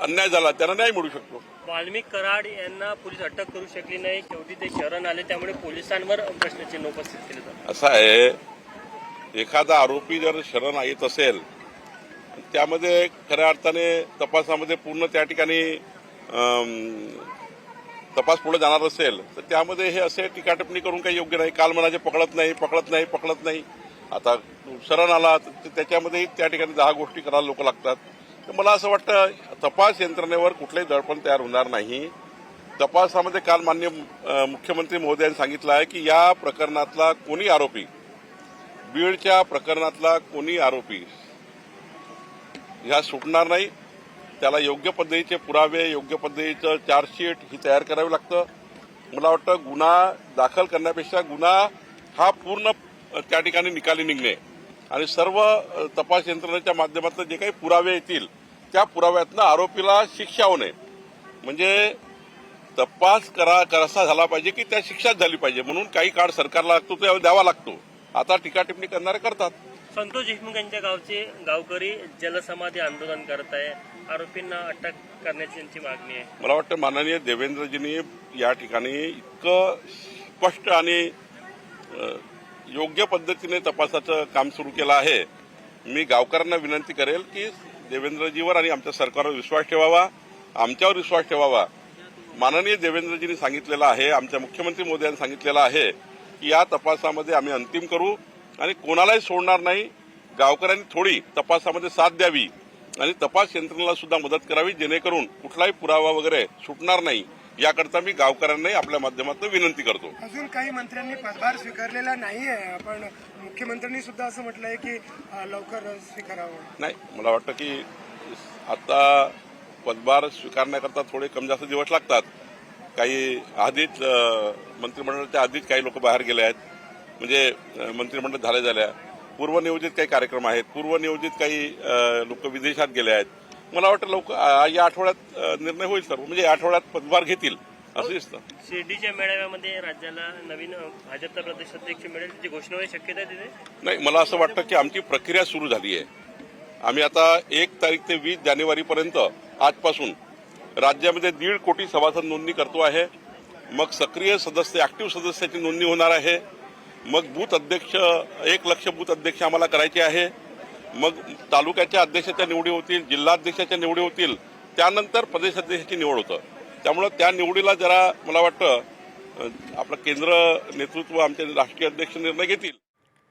अन्याय झाला त्यांना न्याय मिळू शकतो. वाल्मिक कराड यांना पोलीस अटक करू शकली नाही, शेवटी ते शरण आले, त्यामुळे पोलिसांवर प्रश्नचिन्ह उपस्थित केलं जातं. असं आहे, एखादा आरोपी जर शरण येत असेल त्यामध्ये खऱ्या अर्थाने तपासामध्ये पूर्ण त्या ठिकाणी तपास पुढे जाणार असेल तर त्यामध्ये हे असे टीकाटिप्पणी करून काही योग्य नाही. काल म्हणाले पकडत नाही. आता शरण आला तर त्याच्यामध्ये त्या ठिकाणी 10 गोष्टी करायला लोक लागतात. तर मला असं वाटतं तपास यंत्रणेवर कुठलंही दडपण तयार होणार नाही. तपासामध्ये काल माननीय मुख्यमंत्री महोदयांनी सांगितलं आहे की या प्रकरणातला कोणी आरोपी, बीडच्या प्रकरणातला कोणी आरोपी ह्या सुटणार नाही. त्याला योग्य पद्धतीचे पुरावे, योग्य पद्धतीचं चार्जशीट ही तयार करावी लागतं. मला वाटतं गुन्हा दाखल करण्यापेक्षा गुन्हा हा पूर्ण त्या ठिकाणी निकाली निघणे आणि सर्व तपास यंत्रणेच्या माध्यमातून जे काही पुरावे येतील त्या पुराव्यातनं आरोपीला शिक्षा होणे, म्हणजे तपास कसा झाला पाहिजे की त्या शिक्षाच झाली पाहिजे. म्हणून काही काळ सरकारला लागतो तो द्यावा लागतो. आता टीकाटिप्पणी करणारे करतात. संतोष देशमुख यांच्या गावचे गावकरी जलसमाधी आंदोलन करत आहे, आरोपींना अटक करण्याची त्यांची मागणी आहे. मला वाटतं माननीय देवेंद्रजींनी या ठिकाणी इतकं स्पष्ट आणि योग्य पद्धतीने तपासाचं काम सुरू केलं आहे. मी गावकऱ्यांना विनंती करेल की देवेंद्रजीवर आणि आमच्या सरकारवर विश्वास ठेवावा, आमच्यावर विश्वास ठेवावा. माननीय देवेंद्रजींनी सांगितलेलं आहे, आमच्या मुख्यमंत्री मोदयांनी सांगितलेलं आहे की या तपासामध्ये आम्ही अंतिम करू आणि कोणालाही सोडणार नाही. गावकऱ्यांनी थोडी तपासामध्ये साथ द्यावी आणि तपास यंत्रणेला सुद्धा मदत करावी, जेणेकरून कुठलाही पुरावा वगैरे सुटणार नाही. याकरता मी गावकऱ्यांनाही आपल्या माध्यमातून विनंती करतो. अजून काही मंत्र्यांनी पदभार स्वीकारलेला नाहीये, पण मुख्यमंत्र्यांनी सुद्धा असं म्हटलंय की लवकर स्वीकारावं. नाही, मला वाटतं की आता पदभार स्वीकारण्याकरता थोडे कमी जास्त दिवस लागतात. काही आधीच मंत्रिमंडळाच्या आधीच काही लोक बाहेर गेले आहेत, म्हणजे मंत्रिमंडळ झाल्या पूर्वनियोजित काही कार्यक्रम आहेत, पूर्वनियोजित काही लोक विदेशात गेले आहेत. मला वाटतं या आठवड्यात निर्णय होईल सर्व, म्हणजे या आठवड्यात पदभार घेतील असं दिसतं. शिर्डीच्या मेळाव्यामध्ये राज्याला नवीन भाजपचा प्रदेश अध्यक्ष मिळेल त्याची घोषणा होण्याची शक्यता आहे तिथे? नाही, मला असं वाटतं की आमची प्रक्रिया सुरू झाली आहे. आम्ही आता 1 तारीख ते 20 जानेवारीपर्यंत आजपासून राज्यामध्ये 1.5 कोटी सभासद नोंदणी करतो आहे. मग सक्रिय सदस्य, ऍक्टिव्ह सदस्याची नोंदणी होणार आहे. मग बूथ अध्यक्ष, 1 लक्ष बूथ अध्यक्ष आम्हाला करायचे आहे. मग तालुक्याच्या अध्यक्षाच्या निवडी होतील, जिल्हाध्यक्षाच्या निवडी होतील, त्यानंतर प्रदेशाध्यक्षाची निवड होतं. त्यामुळं त्या निवडीला जरा मला वाटतं आपलं केंद्र नेतृत्व, आमचे राष्ट्रीय अध्यक्ष निर्णय घेतील.